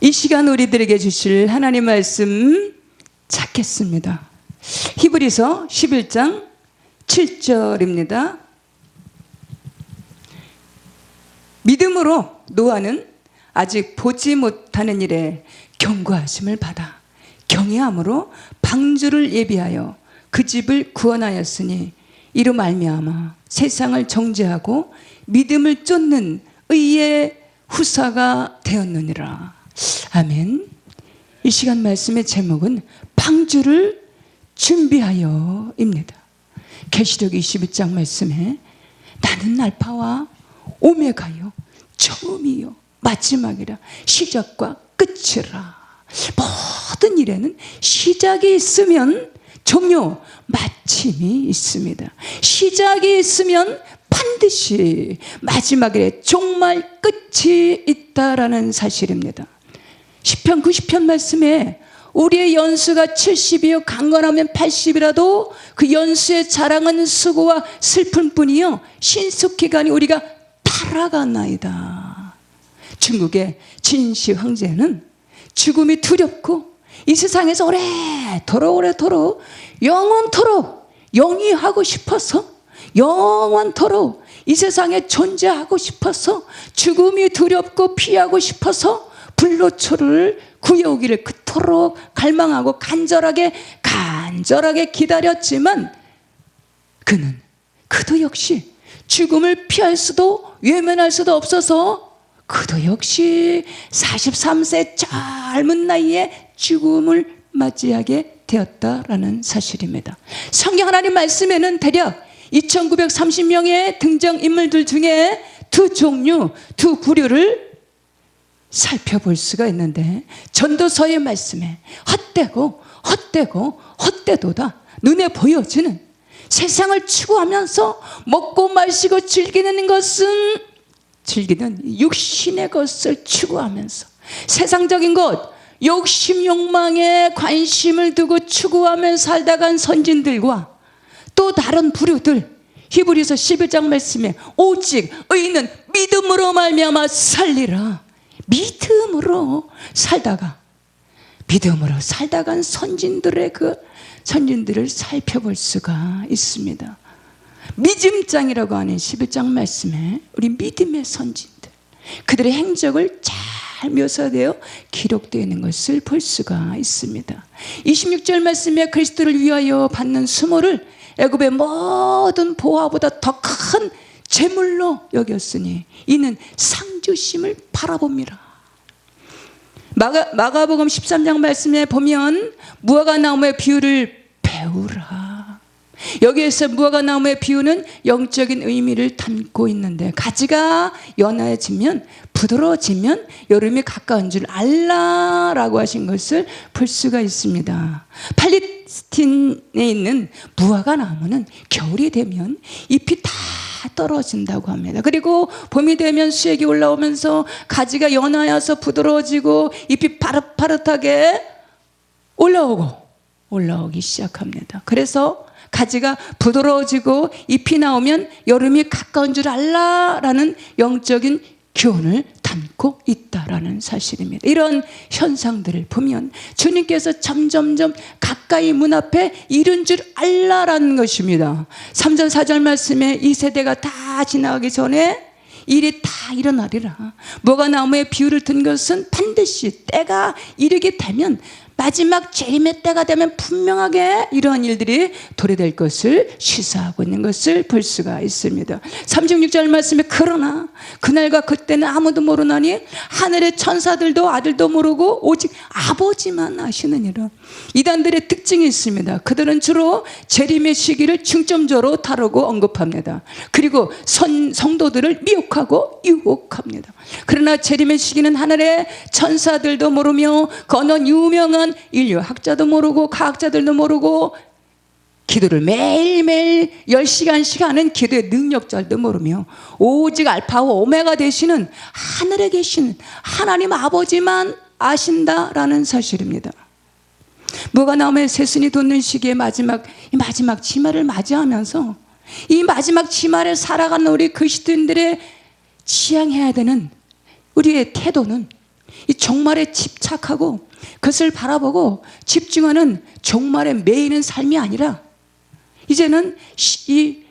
이 시간 우리들에게 주실 하나님 말씀 찾겠습니다. 히브리서 11장 7절입니다. 믿음으로 노아는 아직 보지 못하는 일에 경고하심을 받아 경외함으로 방주를 예비하여 그 집을 구원하였으니 이로 말미암아 세상을 정죄하고 믿음을 쫓는 의의 후사가 되었느니라. 아멘. 이 시간 말씀의 제목은 방주를 준비하여입니다. 계시록 21장 말씀에 나는 알파와 오메가요 처음이요 마지막이라 시작과 끝이라. 모든 일에는 시작이 있으면 종료 마침이 있습니다. 시작이 있으면 반드시 마지막에 종말 끝이 있다라는 사실입니다. 시편 90편 말씀에 우리의 연수가 70이요 강건하면 80이라도 그 연수의 자랑은 수고와 슬픔뿐이요 신속기간이 우리가 타락하나이다. 중국의 진시 황제는 죽음이 두렵고 이 세상에서 오래도록 영원토록 영위하고 싶어서 영원토록 이 세상에 존재하고 싶어서 죽음이 두렵고 피하고 싶어서 불로초를 구해오기를 그토록 갈망하고 간절하게 기다렸지만 그도 역시 죽음을 피할 수도 외면할 수도 없어서 그도 역시 43세 젊은 나이에 죽음을 맞이하게 되었다라는 사실입니다. 성경 하나님 말씀에는 대략 2930명의 등장인물들 중에 두 종류, 두 부류를 살펴볼 수가 있는데 전도서의 말씀에 헛되도다 눈에 보여지는 세상을 추구하면서 먹고 마시고 즐기는 육신의 것을 추구하면서 세상적인 것 욕심 욕망에 관심을 두고 추구하며 살다간 선진들과 또 다른 부류들 히브리서 11장 말씀에 오직 의인은 믿음으로 말미암아 살리라. 믿음으로 살다간 선진들을 살펴볼 수가 있습니다. 믿음장이라고 하는 11장 말씀에 우리 믿음의 선진들 그들의 행적을 잘 묘사되어 기록되어 있는 것을 볼 수가 있습니다. 26절 말씀에 그리스도를 위하여 받는 수모를 애굽의 모든 보화보다 더 큰 재물로 여겼으니 이는 상주심을 바라봅니다. 마가복음 13장 말씀에 보면 무화과나무의 비유를 배우라. 여기에서 무화과나무의 비유는 영적인 의미를 담고 있는데 가지가 연해지면 부드러워지면 여름이 가까운 줄 알라라고 하신 것을 볼 수가 있습니다. 팔레스틴에 있는 무화과나무는 겨울이 되면 잎이 다 떨어진다고 합니다. 그리고 봄이 되면 수액이 올라오면서 가지가 연하여서 부드러워지고 잎이 파릇파릇하게 올라오기 시작합니다. 그래서 가지가 부드러워지고 잎이 나오면 여름이 가까운 줄 알라라는 영적인 교훈을 담고 있다라는 사실입니다. 이런 현상들을 보면 주님께서 점점점 가까이 문 앞에 이른 줄 알라라는 것입니다. 3절 4절 말씀에 이 세대가 다 지나가기 전에 일이 다 일어나리라. 무화과나무의 비유를 든 것은 반드시 때가 이르게 되면 마지막 재림의 때가 되면 분명하게 이러한 일들이 도래될 것을 시사하고 있는 것을 볼 수가 있습니다. 36절 말씀에 그러나 그날과 그때는 아무도 모르나니 하늘의 천사들도 아들도 모르고 오직 아버지만 아시느니라. 이단들의 특징이 있습니다. 그들은 주로 재림의 시기를 중점적으로 다루고 언급합니다. 그리고 성도들을 미혹하고 유혹합니다. 그러나 재림의 시기는 하늘의 천사들도 모르며 거는 유명한 인류학자도 모르고 과학자들도 모르고 기도를 매일매일 10시간씩 하는 기도의 능력자들도 모르며 오직 알파와 오메가 되시는 하늘에 계신 하나님 아버지만 아신다라는 사실입니다. 무화과나무의 새순이 돋는 시기의 마지막 지말을 맞이하면서 이 마지막 지말을 살아가는 우리 그리스도인들의 지향해야 되는 우리의 태도는 이 종말에 집착하고 그것을 바라보고 집중하는 종말에 매이는 삶이 아니라 이제는 이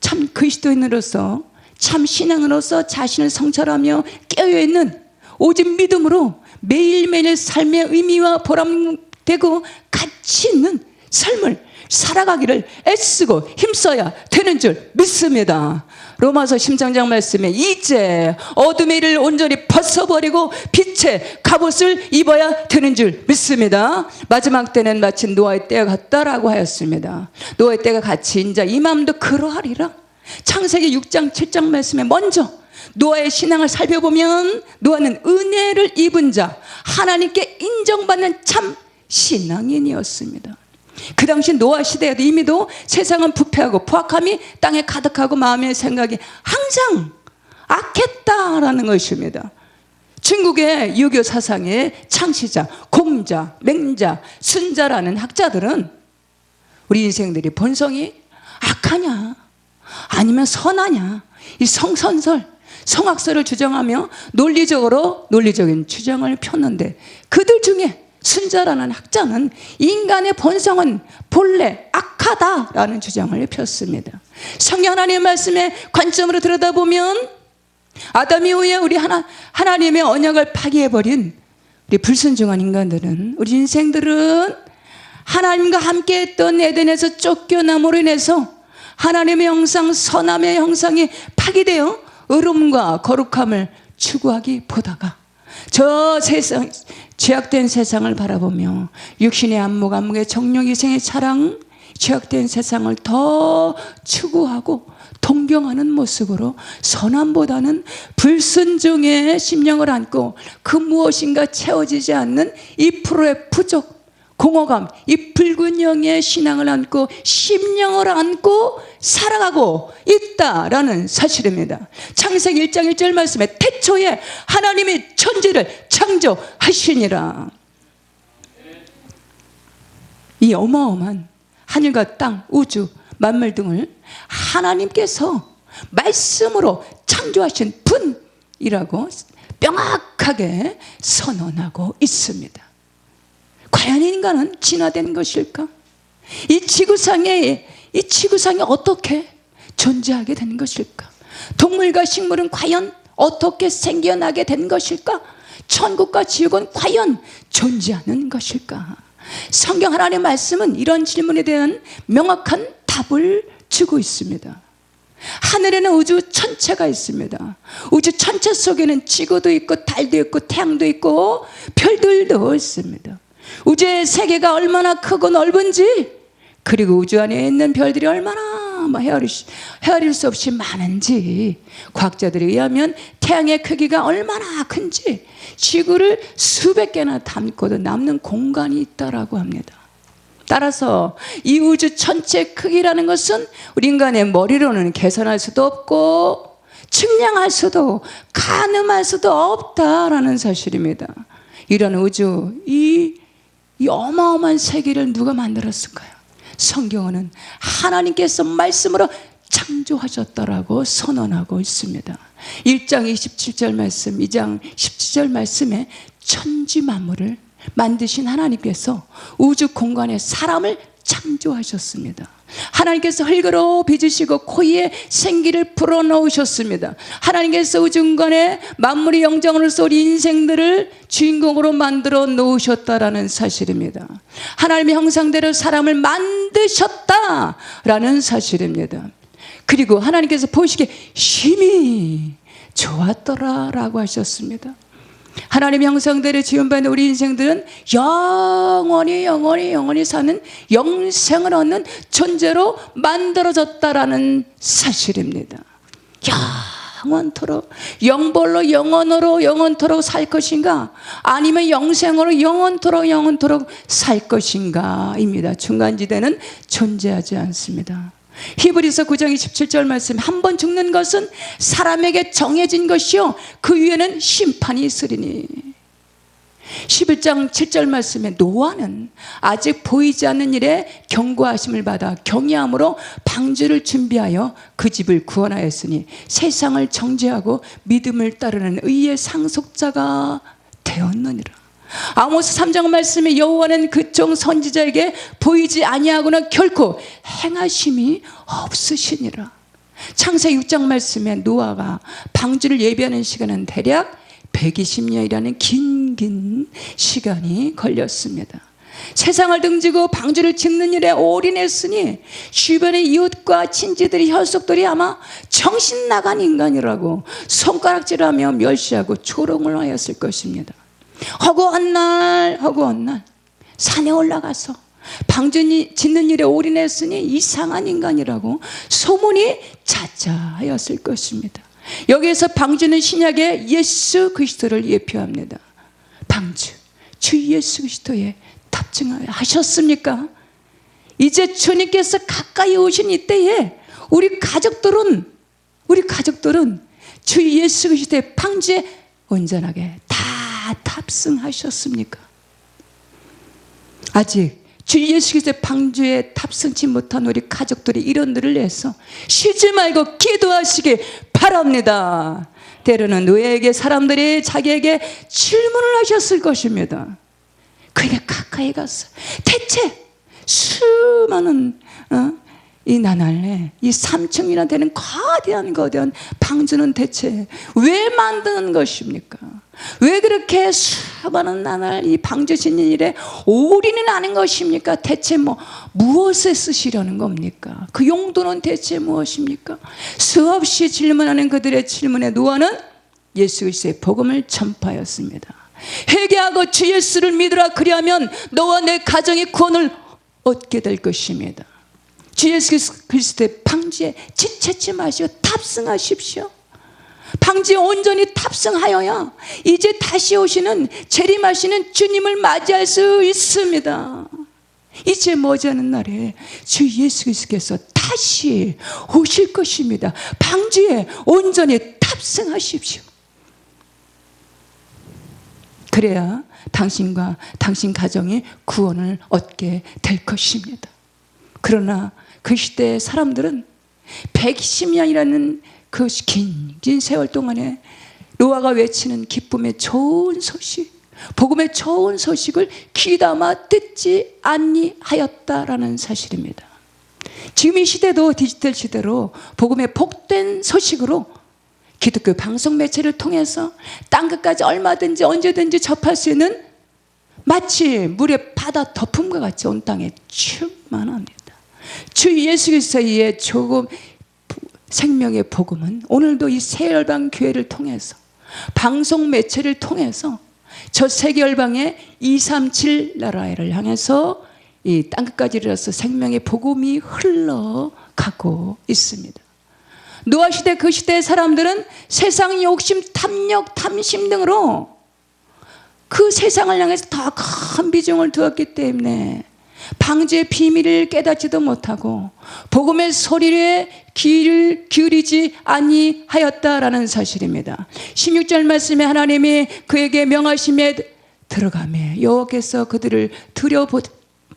참 그리스도인으로서 참 신앙으로서 자신을 성찰하며 깨어있는 오직 믿음으로 매일매일 삶의 의미와 보람되고 가치 있는 삶을 살아가기를 애쓰고 힘써야 되는 줄 믿습니다. 로마서 10장 말씀에 이제 어둠의 일을 온전히 벗어버리고 빛의 갑옷을 입어야 되는 줄 믿습니다. 마지막 때는 마치 노아의 때가 같다라고 하였습니다. 노아의 때가 같이 인자 이 마음도 그러하리라. 창세기 6장 7장 말씀에 먼저 노아의 신앙을 살펴보면 노아는 은혜를 입은 자, 하나님께 인정받는 참 신앙인이었습니다. 그 당시 노아 시대에도 이미도 세상은 부패하고 포악함이 땅에 가득하고 마음의 생각이 항상 악했다라는 것입니다. 중국의 유교 사상의 창시자, 공자, 맹자, 순자라는 학자들은 우리 인생들이 본성이 악하냐 아니면 선하냐 이 성선설, 성악설을 주장하며 논리적인 주장을 폈는데 그들 중에 순자라는 학자는 인간의 본성은 본래 악하다라는 주장을 폈습니다. 성경 하나님의 말씀의 관점으로 들여다보면 아담 이후에 우리 하나님의 언약을 파기해버린 우리 불순종한 인간들은 우리 인생들은 하나님과 함께했던 에덴에서 쫓겨남으로 인해서 하나님의 형상, 선함의 형상이 파기되어 의로움과 거룩함을 추구하기보다가 저 세상, 죄악된 세상을 바라보며 육신의 안목의 정욕, 이생의 자랑, 죄악된 세상을 더 추구하고 동경하는 모습으로 선함보다는 불순종의 심령을 안고 그 무엇인가 채워지지 않는 2%의 부족, 공허감, 이 붉은 영의 신앙을 안고 심령을 안고 살아가고 있다라는 사실입니다. 창세기 1장 1절 말씀에 태초에 하나님이 천지를 창조하시니라. 이 어마어마한 하늘과 땅, 우주, 만물 등을 하나님께서 말씀으로 창조하신 분이라고 명확하게 선언하고 있습니다. 과연 인간은 진화된 것일까? 이 지구상에 어떻게 존재하게 된 것일까? 동물과 식물은 과연 어떻게 생겨나게 된 것일까? 천국과 지옥은 과연 존재하는 것일까? 성경 하나님의 말씀은 이런 질문에 대한 명확한 답을 주고 있습니다. 하늘에는 우주 천체가 있습니다. 우주 천체 속에는 지구도 있고 달도 있고 태양도 있고 별들도 있습니다. 우주의 세계가 얼마나 크고 넓은지, 그리고 우주 안에 있는 별들이 얼마나 헤아릴 수 없이 많은지, 과학자들에 의하면 태양의 크기가 얼마나 큰지, 지구를 수백 개나 담고도 남는 공간이 있다라고 합니다. 따라서 이 우주 전체 크기라는 것은 우리 인간의 머리로는 계산할 수도 없고 측량할 수도 가늠할 수도 없다라는 사실입니다. 이런 우주, 이 어마어마한 세계를 누가 만들었을까요? 성경은 하나님께서 말씀으로 창조하셨다라고 선언하고 있습니다. 1장 27절 말씀, 2장 17절 말씀에 천지 만물을 만드신 하나님께서 우주 공간에 사람을 창조하셨습니다. 하나님께서 흙으로 빚으시고 코에 생기를 불어넣으셨습니다. 하나님께서 우주 공간에 만물의 영장으로서 우리 인생들을 주인공으로 만들어 놓으셨다라는 사실입니다. 하나님의 형상대로 사람을 만드셨다라는 사실입니다. 그리고 하나님께서 보시기에 심히 좋았더라라고 하셨습니다. 하나님의 형상대로 지음받은 우리 인생들은 영원히 사는 영생을 얻는 존재로 만들어졌다라는 사실입니다. 영원토록, 영벌로 영원토록 살 것인가, 아니면 영생으로 영원토록 살 것인가 입니다. 중간지대는 존재하지 않습니다. 히브리서 9장 27절 말씀, 한 번 죽는 것은 사람에게 정해진 것이요 그 위에는 심판이 있으리니. 11장 7절 말씀에 노아는 아직 보이지 않는 일에 경고하심을 받아 경외함으로 방주를 준비하여 그 집을 구원하였으니 세상을 정죄하고 믿음을 따르는 의의 상속자가 되었느니라. 아모스 3장 말씀에 여호와는 그 종 선지자에게 보이지 아니하고는 결코 행하심이 없으시니라. 창세기 6장 말씀에 노아가 방주를 예비하는 시간은 대략 120년이라는 긴 시간이 걸렸습니다. 세상을 등지고 방주를 짓는 일에 올인했으니 주변의 이웃과 친지들이 혈속들이 아마 정신 나간 인간이라고 손가락질하며 멸시하고 조롱을 하였을 것입니다. 허구한 날 산에 올라가서 방주 짓는 일에 올인했으니 이상한 인간이라고 소문이 자자하였을 것입니다. 여기에서 방주는 신약의 예수 그리스도를 예표합니다. 방주, 주 예수 그리스도에 탑승하셨습니까? 이제 주님께서 가까이 오신 이때에 우리 가족들은 주 예수 그리스도의 방주에 온전하게 다 탑승하셨습니까? 아직 주 예수 그리스도의 방주에 탑승치 못한 우리 가족들이 이런 일을 해서 쉬지 말고 기도하시기 바랍니다. 때로는 너에게 사람들이 자기에게 질문을 하셨을 것입니다. 그에게 가까이 가서 대체 수많은 이 나날에 이 3층이나 되는 거대한 방주는 대체 왜 만드는 것입니까? 왜 그렇게 수많은 나날 이 방주 짓는 일에 올인은 하는 것입니까? 대체 무엇에 쓰시려는 겁니까? 그 용도는 대체 무엇입니까? 수없이 질문하는 그들의 질문에 노아는 예수 그리스도의 복음을 전파하였습니다. 회개하고 주 예수를 믿으라. 그리하면 너와 내 가정이 구원을 얻게 될 것입니다. 주 예수 그리스도의 방주에 지체치 마시고 탑승하십시오. 방주에 온전히 탑승하여야 이제 다시 오시는 재림하시는 주님을 맞이할 수 있습니다. 이제 머지않은 날에 주 예수 그리스도께서 다시 오실 것입니다. 방주에 온전히 탑승하십시오. 그래야 당신과 당신 가정이 구원을 얻게 될 것입니다. 그러나 그 시대의 사람들은 110년이라는 그 긴 세월 동안에 노아가 외치는 기쁨의 좋은 소식, 복음의 좋은 소식을 귀담아 듣지 아니하였다라는 사실입니다. 지금 이 시대도 디지털 시대로 복음의 복된 소식으로 기독교 방송 매체를 통해서 땅끝까지 얼마든지 언제든지 접할 수 있는 마치 물에 바다 덮음과 같이 온 땅에 충만합니다. 주 예수 그리스도의 조금 생명의 복음은 오늘도 이 새열방 교회를 통해서 방송 매체를 통해서 저 세계 열방의 237 나라를 향해서 이 땅끝까지 이르러서 생명의 복음이 흘러가고 있습니다. 노아 시대 그 시대의 사람들은 세상 욕심, 탐욕, 탐심 등으로 그 세상을 향해서 더 큰 비중을 두었기 때문에 방주의 비밀을 깨닫지도 못하고 복음의 소리에 귀를 기울이지 아니하였다라는 사실입니다. 16절 말씀에 하나님이 그에게 명하심에 들어가매 여호와께서 그들을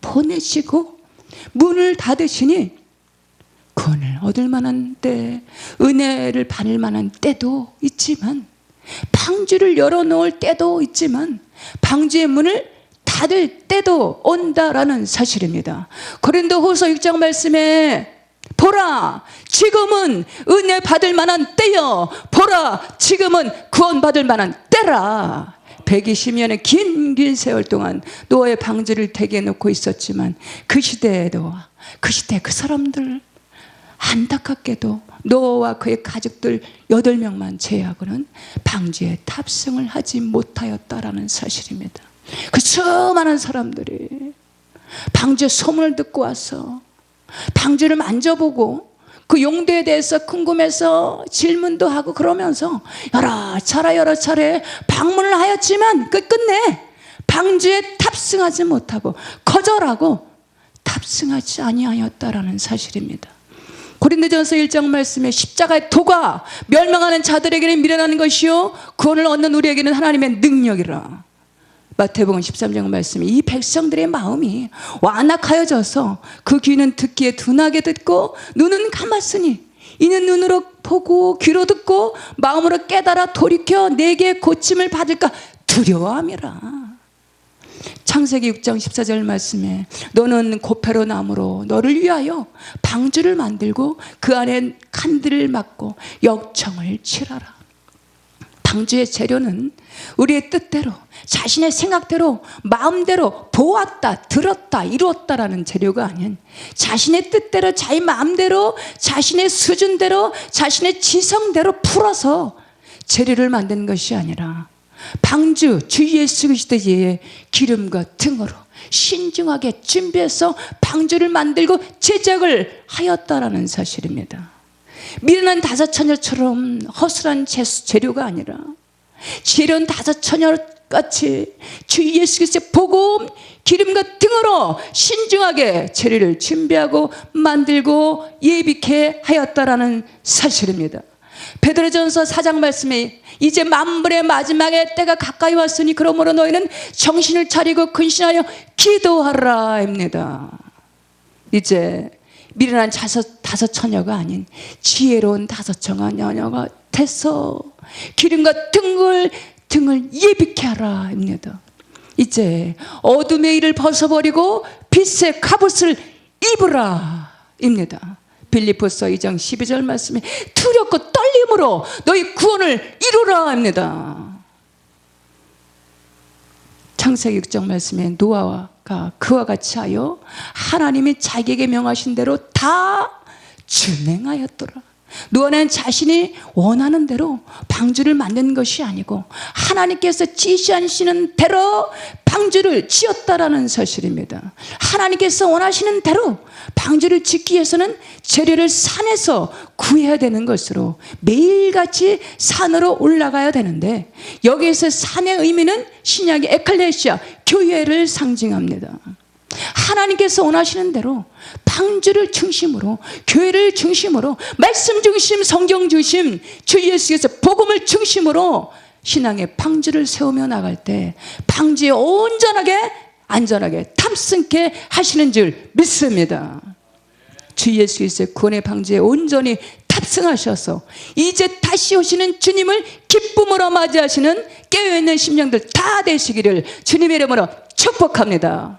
들여보내시고 문을 닫으시니 구원을 얻을 만한 때, 은혜를 받을 만한 때도 있지만 방주를 열어놓을 때도 있지만 방주의 문을 닫을 때도 온다라는 사실입니다. 고린도후서 6장 말씀에 보라 지금은 은혜 받을 만한 때여, 보라 지금은 구원 받을 만한 때라. 120년의 긴 세월 동안 노아의 방주를 대기해 놓고 있었지만 그 시대에도 그 시대 그 사람들 안타깝게도 노아와 그의 가족들 8명만 제외하고는 방주에 탑승을 하지 못하였다라는 사실입니다. 그 수많은 사람들이 방주의 소문을 듣고 와서 방주를 만져보고 그 용도에 대해서 궁금해서 질문도 하고 그러면서 여러 차례 방문을 하였지만 끝내 방주에 탑승하지 못하고 거절하고 탑승하지 아니하였다라는 사실입니다. 고린도전서 1장 말씀에 십자가의 도가 멸망하는 자들에게는 미련한 것이요 구원을 얻는 우리에게는 하나님의 능력이라. 마태복음 13장 말씀에 이 백성들의 마음이 완악하여져서 그 귀는 듣기에 둔하게 듣고 눈은 감았으니 이는 눈으로 보고 귀로 듣고 마음으로 깨달아 돌이켜 내게 고침을 받을까 두려워함이라. 창세기 6장 14절 말씀에 너는 고페로 나무로 너를 위하여 방주를 만들고 그 안에 칸들을 막고 역청을 칠하라. 방주의 재료는 우리의 뜻대로, 자신의 생각대로, 마음대로 보았다, 들었다, 이루었다라는 재료가 아닌 자신의 뜻대로, 자기 마음대로, 자신의 수준대로, 자신의 지성대로 풀어서 재료를 만든 것이 아니라 방주, 주 예수 그리스도의 기름과 등으로 신중하게 준비해서 방주를 만들고 제작을 하였다라는 사실입니다. 미련한 다섯 처녀처럼 허술한 재료가 아니라 지혜로운 다섯 처녀같이 주 예수 그리스도의 복음, 기름과 등으로 신중하게 재료를 준비하고 만들고 예비케 하였다라는 사실입니다. 베드로전서 4장 말씀에 이제 만물의 마지막에 때가 가까이 왔으니 그러므로 너희는 정신을 차리고 근신하여 기도하라입니다. 이제 미련한 다섯 처녀가 아닌 지혜로운 다섯 처녀가 돼서 기름과 등을 예비케 하라입니다. 이제 어둠의 일을 벗어버리고 빛의 갑옷을 입으라입니다. 빌립보서 2장 12절 말씀에 두렵고 떨림으로 너희 구원을 이루라 합니다. 창세기 6장 말씀에 노아가 그와 같이 하여 하나님이 자기에게 명하신 대로 다 준행하였더라. 노아는 자신이 원하는 대로 방주를 만든 것이 아니고 하나님께서 지시하시는 대로 방주를 지었다라는 사실입니다. 하나님께서 원하시는 대로 방주를 짓기 위해서는 재료를 산에서 구해야 되는 것으로 매일같이 산으로 올라가야 되는데 여기에서 산의 의미는 신약의 에클레시아, 교회를 상징합니다. 하나님께서 원하시는 대로 방주를 중심으로, 교회를 중심으로, 말씀 중심, 성경 중심, 주 예수께서 복음을 중심으로 신앙의 방주를 세우며 나갈 때 방주에 온전하게 안전하게 탑승케 하시는 줄 믿습니다. 주 예수 그리스도의 구원의 방주에 온전히 탑승하셔서 이제 다시 오시는 주님을 기쁨으로 맞이하시는 깨어있는 심령들 다 되시기를 주님의 이름으로 축복합니다.